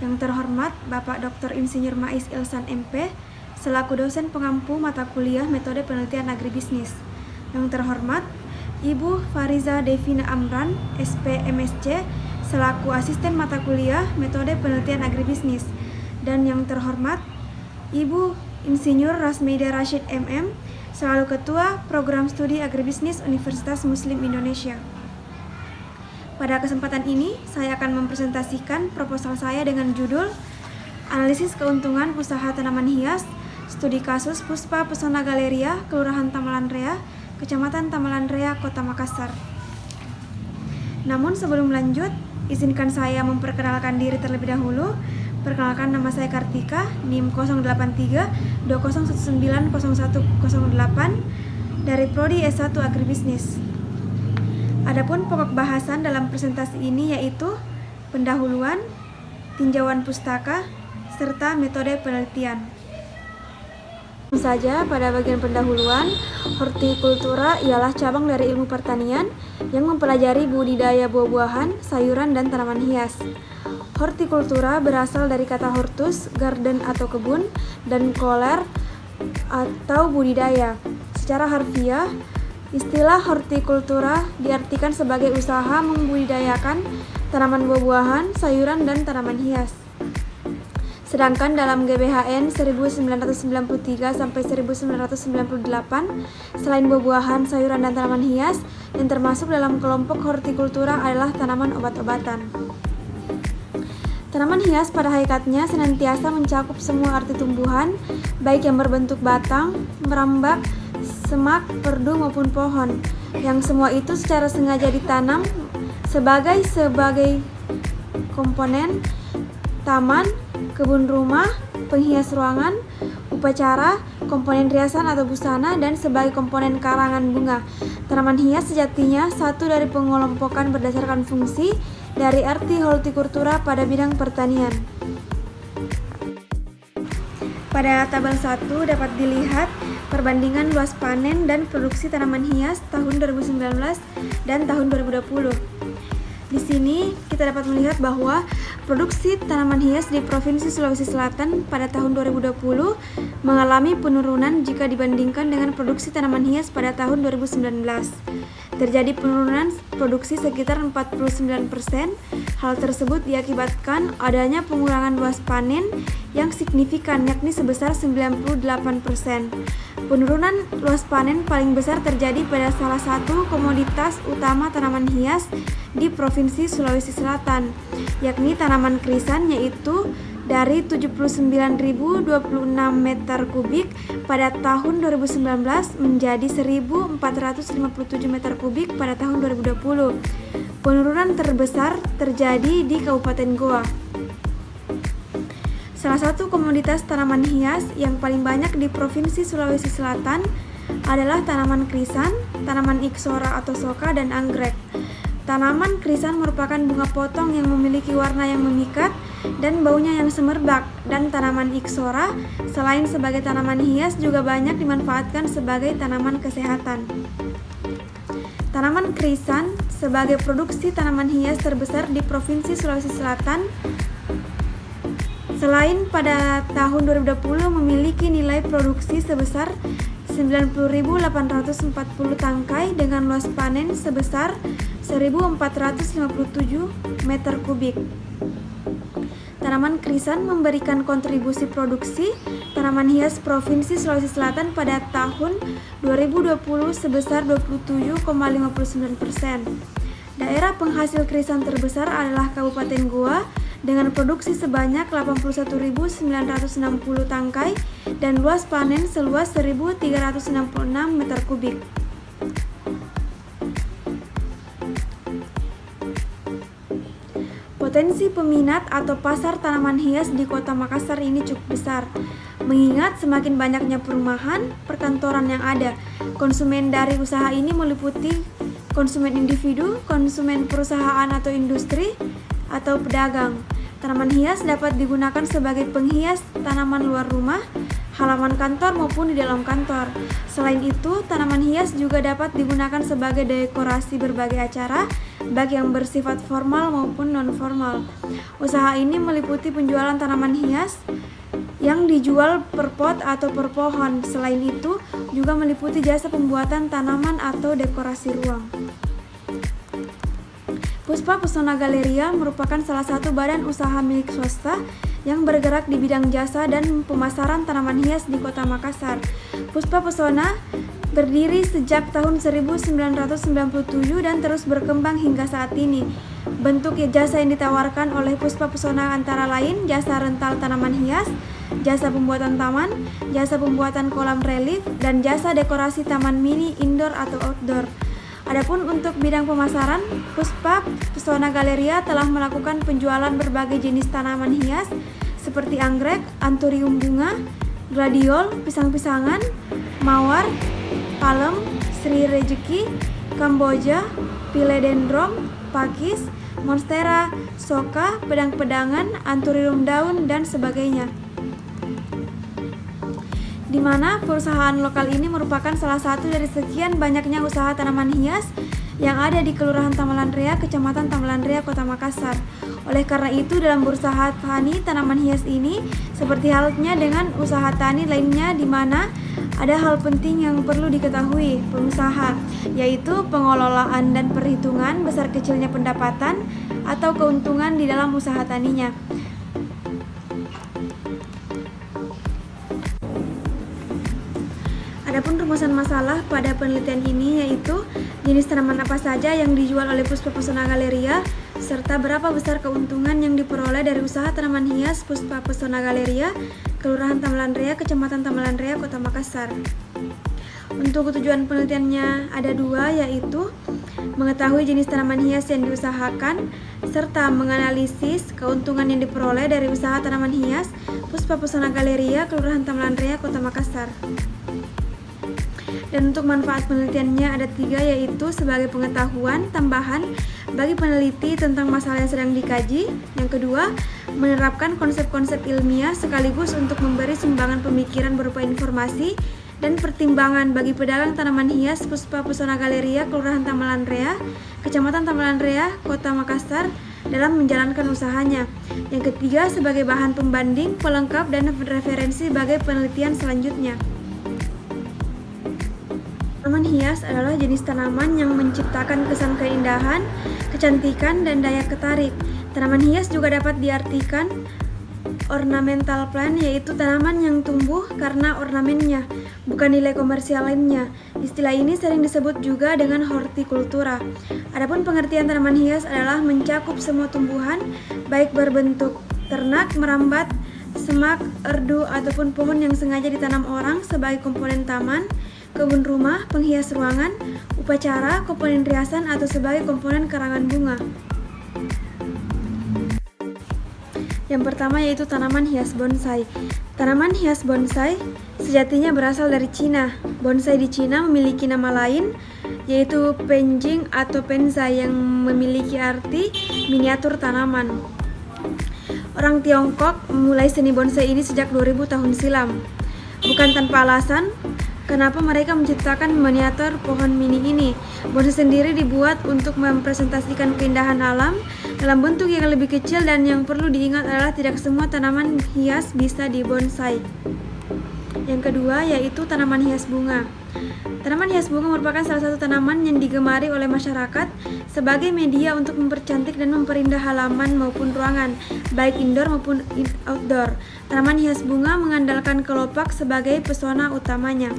yang terhormat Bapak Dr. Insinyur Mais Ilsan MP, selaku dosen pengampu mata kuliah Metode Penelitian Agribisnis. Yang terhormat Ibu Fariza Devina Amran, SP MSc, selaku asisten mata kuliah Metode Penelitian Agribisnis. Dan yang terhormat Ibu Insinyur Rasmeida Rashid MM, selaku Ketua Program Studi Agribisnis Universitas Muslim Indonesia. Pada kesempatan ini, saya akan mempresentasikan proposal saya dengan judul Analisis Keuntungan Usaha Tanaman Hias, Studi Kasus Puspa Pesona Galeria, Kelurahan Tamalan Rea, Kecamatan Tamalan Rea, Kota Makassar. Namun sebelum lanjut, izinkan saya memperkenalkan diri terlebih dahulu. Perkenalkan, nama saya Kartika, NIM 083-2019-0108 dari Prodi S1 Agribisnis. Adapun pokok bahasan dalam presentasi ini yaitu pendahuluan, tinjauan pustaka, serta metode penelitian. Langsung saja pada bagian pendahuluan, hortikultura ialah cabang dari ilmu pertanian yang mempelajari budidaya buah-buahan, sayuran, dan tanaman hias. Hortikultura berasal dari kata hortus, garden atau kebun, dan koler atau budidaya. Secara harfiah, istilah hortikultura diartikan sebagai usaha membudidayakan tanaman buah-buahan, sayuran, dan tanaman hias. Sedangkan dalam GBHN 1993 sampai 1998, selain buah-buahan, sayuran, dan tanaman hias, yang termasuk dalam kelompok hortikultura adalah tanaman obat-obatan. Tanaman hias pada hakikatnya senantiasa mencakup semua arti tumbuhan, baik yang berbentuk batang, merambak, semak, perdu maupun pohon, yang semua itu secara sengaja ditanam sebagai komponen taman, kebun rumah, penghias ruangan, upacara, komponen riasan atau busana, dan sebagai komponen karangan bunga. Tanaman hias sejatinya satu dari pengelompokan berdasarkan fungsi dari arti hortikultura pada bidang pertanian. Pada tabel 1 dapat dilihat perbandingan luas panen dan produksi tanaman hias tahun 2019 dan tahun 2020. Di sini kita dapat melihat bahwa produksi tanaman hias di Provinsi Sulawesi Selatan pada tahun 2020 mengalami penurunan jika dibandingkan dengan produksi tanaman hias pada tahun 2019. Terjadi penurunan produksi sekitar 49%. Hal tersebut diakibatkan adanya pengurangan luas panen yang signifikan, yakni sebesar 98%. Penurunan luas panen paling besar terjadi pada salah satu komoditas utama tanaman hias di Provinsi Sulawesi Selatan, yakni tanaman krisan, yaitu dari 79.026 meter kubik pada tahun 2019 menjadi 1.457 meter kubik pada tahun 2020. Penurunan terbesar terjadi di Kabupaten Goa. Salah satu komoditas tanaman hias yang paling banyak di Provinsi Sulawesi Selatan adalah tanaman krisan, tanaman iksora atau soka, dan anggrek. Tanaman krisan merupakan bunga potong yang memiliki warna yang memikat dan baunya yang semerbak, dan tanaman iksora selain sebagai tanaman hias juga banyak dimanfaatkan sebagai tanaman kesehatan. Tanaman krisan sebagai produksi tanaman hias terbesar di Provinsi Sulawesi Selatan, selain pada tahun 2020 memiliki nilai produksi sebesar 90.840 tangkai dengan luas panen sebesar 1.457 meter kubik. Tanaman krisan memberikan kontribusi produksi tanaman hias Provinsi Sulawesi Selatan pada tahun 2020 sebesar 27,59%. Daerah penghasil krisan terbesar adalah Kabupaten Goa dengan produksi sebanyak 81.960 tangkai dan luas panen seluas 1.366 meter kubik. Potensi peminat atau pasar tanaman hias di Kota Makassar ini cukup besar, mengingat semakin banyaknya perumahan, perkantoran yang ada. Konsumen dari usaha ini meliputi konsumen individu, konsumen perusahaan atau industri, atau pedagang. Tanaman hias dapat digunakan sebagai penghias tanaman luar rumah, halaman kantor maupun di dalam kantor. Selain itu, tanaman hias juga dapat digunakan sebagai dekorasi berbagai acara, baik yang bersifat formal maupun non-formal. Usaha ini meliputi penjualan tanaman hias yang dijual per pot atau per pohon. Selain itu, juga meliputi jasa pembuatan tanaman atau dekorasi ruang. Puspa Pesona Galeria merupakan salah satu badan usaha milik swasta yang bergerak di bidang jasa dan pemasaran tanaman hias di Kota Makassar. Puspa Pesona berdiri sejak tahun 1997 dan terus berkembang hingga saat ini. Bentuk jasa yang ditawarkan oleh Puspa Pesona antara lain jasa rental tanaman hias, jasa pembuatan taman, jasa pembuatan kolam relief, dan jasa dekorasi taman mini indoor atau outdoor. Adapun untuk bidang pemasaran, Puspa Pesona Galeria telah melakukan penjualan berbagai jenis tanaman hias seperti anggrek, anthurium bunga, gladiol, pisang-pisangan, mawar, palem, sri rejeki, kamboja, philodendron, pakis, monstera, soka, pedang-pedangan, anthurium daun, dan sebagainya. Di mana perusahaan lokal ini merupakan salah satu dari sekian banyaknya usaha tanaman hias yang ada di Kelurahan Tamalan Rea, Kecamatan Tamalan Rea, Kota Makassar. Oleh karena itu, dalam berusaha tani tanaman hias ini, seperti halnya dengan usaha tani lainnya di mana ada hal penting yang perlu diketahui pengusaha, yaitu pengelolaan dan perhitungan besar kecilnya pendapatan atau keuntungan di dalam usaha taninya. Adapun rumusan masalah pada penelitian ini yaitu jenis tanaman apa saja yang dijual oleh Puspa Pesona Galeria, serta berapa besar keuntungan yang diperoleh dari usaha tanaman hias Puspa Pesona Galeria, Kelurahan Tamalan Rea, Kecamatan Tamalan Rea, Kota Makassar. Untuk tujuan penelitiannya ada dua, yaitu mengetahui jenis tanaman hias yang diusahakan, serta menganalisis keuntungan yang diperoleh dari usaha tanaman hias Puspa Pesona Galeria, Kelurahan Tamalan Rea, Kota Makassar. Dan untuk manfaat penelitiannya ada tiga, yaitu sebagai pengetahuan tambahan bagi peneliti tentang masalah yang sedang dikaji. Yang kedua, menerapkan konsep-konsep ilmiah sekaligus untuk memberi sumbangan pemikiran berupa informasi dan pertimbangan bagi pedagang tanaman hias Puspa Pesona Galeria, Kelurahan Tamalan Rea, Kecamatan Tamalan Rea, Kota Makassar dalam menjalankan usahanya. Yang ketiga, sebagai bahan pembanding, pelengkap, dan referensi bagi penelitian selanjutnya. Tanaman hias adalah jenis tanaman yang menciptakan kesan keindahan, kecantikan, dan daya ketarik. Tanaman hias juga dapat diartikan ornamental plant, yaitu tanaman yang tumbuh karena ornamennya, bukan nilai komersial lainnya. Istilah ini sering disebut juga dengan hortikultura. Adapun pengertian tanaman hias adalah mencakup semua tumbuhan, baik berbentuk ternak, merambat, semak, erdu, ataupun pohon yang sengaja ditanam orang sebagai komponen taman, kebun rumah, penghias ruangan, upacara, komponen riasan, atau sebagai komponen karangan bunga. Yang pertama yaitu tanaman hias bonsai. Tanaman hias bonsai sejatinya berasal dari Cina. Bonsai di Cina memiliki nama lain, yaitu penjing atau penza, yang memiliki arti miniatur tanaman. Orang Tiongkok memulai seni bonsai ini sejak 2000 tahun silam. Bukan tanpa alasan kenapa mereka menciptakan miniatur pohon mini ini. Bonsai sendiri dibuat untuk mempresentasikan keindahan alam dalam bentuk yang lebih kecil, dan yang perlu diingat adalah tidak semua tanaman hias bisa dibonsai. Yang kedua yaitu tanaman hias bunga. Tanaman hias bunga merupakan salah satu tanaman yang digemari oleh masyarakat sebagai media untuk mempercantik dan memperindah halaman maupun ruangan, baik indoor maupun outdoor. Tanaman hias bunga mengandalkan kelopak sebagai pesona utamanya.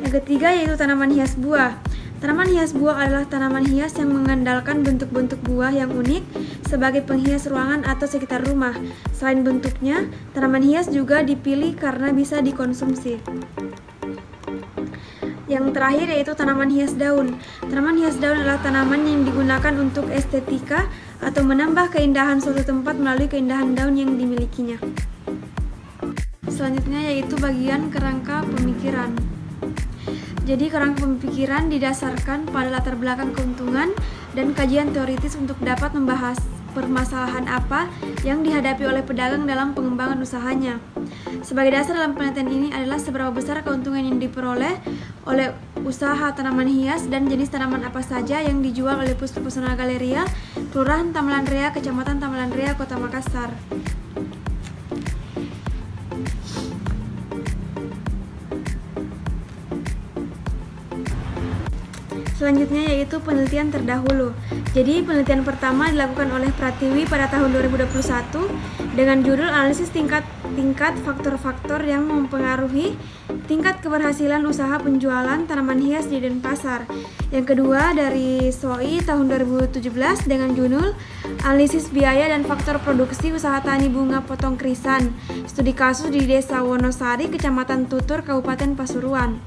Yang ketiga yaitu tanaman hias buah. Tanaman hias buah adalah tanaman hias yang mengandalkan bentuk-bentuk buah yang unik sebagai penghias ruangan atau sekitar rumah. Selain bentuknya, tanaman hias juga dipilih karena bisa dikonsumsi. Yang terakhir yaitu tanaman hias daun. Tanaman hias daun adalah tanaman yang digunakan untuk estetika atau menambah keindahan suatu tempat melalui keindahan daun yang dimilikinya. Selanjutnya yaitu bagian kerangka pemikiran. Jadi kerangka pemikiran didasarkan pada latar belakang keuntungan dan kajian teoritis untuk dapat membahas permasalahan apa yang dihadapi oleh pedagang dalam pengembangan usahanya. Sebagai dasar dalam penelitian ini adalah seberapa besar keuntungan yang diperoleh oleh usaha tanaman hias dan jenis tanaman apa saja yang dijual oleh Pusat Pesona Galeria, Kelurahan Tamalan Rea, Kecamatan Tamalan Rea, Kota Makassar. Selanjutnya yaitu penelitian terdahulu. Jadi penelitian pertama dilakukan oleh Pratiwi pada tahun 2021 dengan judul analisis tingkat faktor-faktor yang mempengaruhi tingkat keberhasilan usaha penjualan tanaman hias di Denpasar. Yang kedua dari SOI tahun 2017 dengan judul analisis biaya dan faktor produksi usaha tani bunga potong krisan, studi kasus di Desa Wonosari, Kecamatan Tutur, Kabupaten Pasuruan.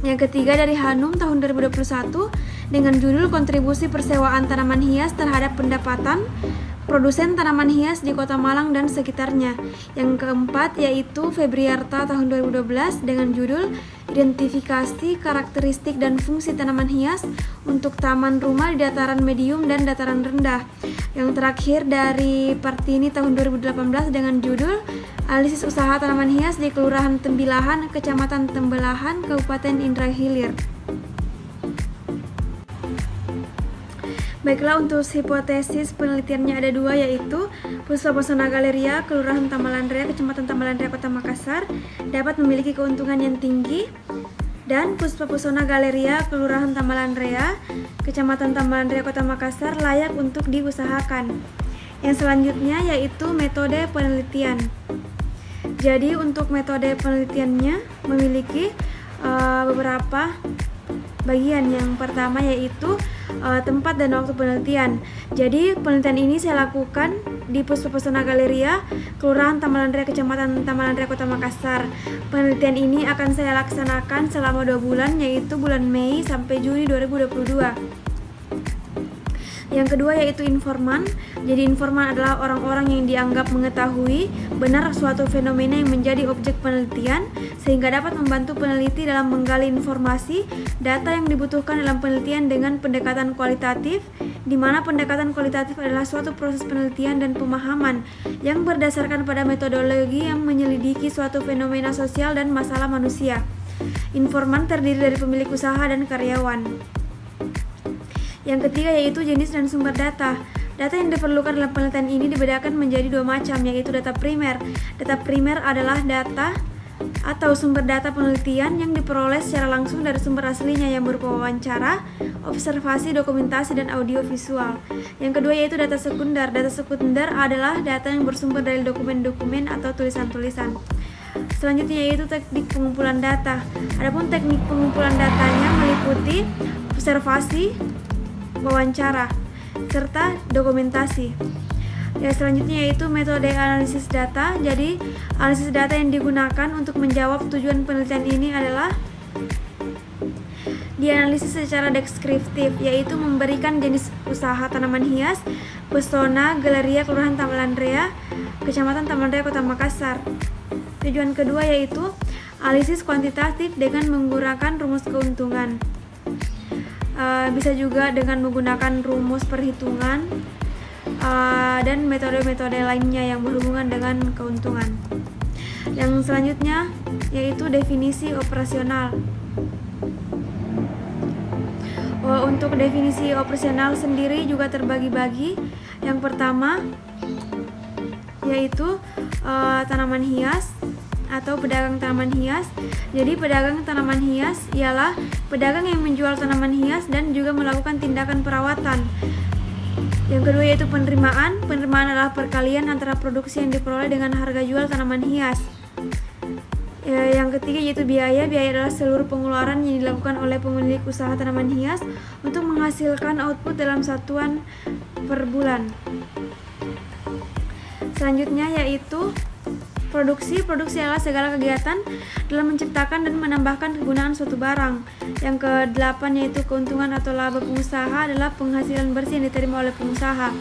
Yang ketiga dari Hanum tahun 2021 dengan judul kontribusi persewaan tanaman hias terhadap pendapatan produsen tanaman hias di Kota Malang dan sekitarnya. Yang keempat yaitu Febriarta tahun 2012 dengan judul identifikasi karakteristik dan fungsi tanaman hias untuk taman rumah di dataran medium dan dataran rendah. Yang terakhir dari Partini tahun 2018 dengan judul analisis usaha tanaman hias di Kelurahan Tembilahan, Kecamatan Tembelahan, Kabupaten Indragiri Hilir. Baiklah, untuk hipotesis penelitiannya ada dua, yaitu Pusat Pesona Galeria, Kelurahan Tamalan Rea, Kecamatan Tamalan Rea, Kota Makassar dapat memiliki keuntungan yang tinggi, dan Pusat Pesona Galeria, Kelurahan Tamalan Rea, Kecamatan Tamalan Rea, Kota Makassar layak untuk diusahakan. Yang selanjutnya yaitu metode penelitian. Jadi untuk metode penelitiannya memiliki beberapa bagian. Yang pertama yaitu tempat dan waktu penelitian. Jadi penelitian ini saya lakukan di Pusat Pesona Galeria, Kelurahan Tamalan Rea, Kecamatan Tamalan Rea, Kota Makassar. Penelitian ini akan saya laksanakan selama 2 bulan, yaitu bulan Mei sampai Juni 2022. Yang kedua yaitu informan. Jadi informan adalah orang-orang yang dianggap mengetahui benar suatu fenomena yang menjadi objek penelitian, sehingga dapat membantu peneliti dalam menggali informasi, data yang dibutuhkan dalam penelitian dengan pendekatan kualitatif, di mana pendekatan kualitatif adalah suatu proses penelitian dan pemahaman yang berdasarkan pada metodologi yang menyelidiki suatu fenomena sosial dan masalah manusia. Informan terdiri dari pemilik usaha dan karyawan. Yang ketiga yaitu jenis dan sumber data. Data yang diperlukan dalam penelitian ini dibedakan menjadi 2 macam, yaitu data primer. Data primer adalah data atau sumber data penelitian yang diperoleh secara langsung dari sumber aslinya yang berupa wawancara, observasi, dokumentasi, dan audio visual. Yang kedua yaitu data sekunder. Data sekunder adalah data yang bersumber dari dokumen-dokumen atau tulisan-tulisan. Selanjutnya yaitu teknik pengumpulan data. Adapun teknik pengumpulan datanya meliputi observasi, wawancara, serta dokumentasi. Ya, selanjutnya yaitu metode analisis data. Jadi analisis data yang digunakan untuk menjawab tujuan penelitian ini adalah dianalisis secara deskriptif, yaitu memberikan jenis usaha tanaman hias Pesona Galeria, Kelurahan Tamalan Rea, Kecamatan Tamalan Rea, Kota Makassar. Tujuan kedua yaitu analisis kuantitatif dengan menggunakan rumus keuntungan. Bisa juga dengan menggunakan rumus perhitungan dan metode-metode lainnya yang berhubungan dengan keuntungan. Yang selanjutnya yaitu definisi operasional. Untuk definisi operasional sendiri juga terbagi-bagi. Yang pertama yaitu tanaman hias atau pedagang tanaman hias. Jadi pedagang tanaman hias ialah pedagang yang menjual tanaman hias dan juga melakukan tindakan perawatan. Yang kedua yaitu penerimaan. Penerimaan adalah perkalian antara produksi yang diperoleh dengan harga jual tanaman hias. Yang ketiga yaitu biaya. Biaya adalah seluruh pengeluaran yang dilakukan oleh pemilik usaha tanaman hias untuk menghasilkan output dalam satuan per bulan. Selanjutnya yaitu produksi. Produksi adalah segala kegiatan dalam menciptakan dan menambahkan kegunaan suatu barang. Yang kedelapan yaitu keuntungan atau laba pengusaha adalah penghasilan bersih yang diterima oleh pengusaha.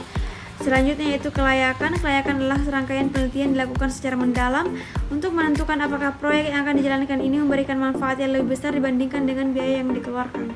Selanjutnya yaitu kelayakan. Kelayakan adalah serangkaian penelitian dilakukan secara mendalam untuk menentukan apakah proyek yang akan dijalankan ini memberikan manfaat yang lebih besar dibandingkan dengan biaya yang dikeluarkan.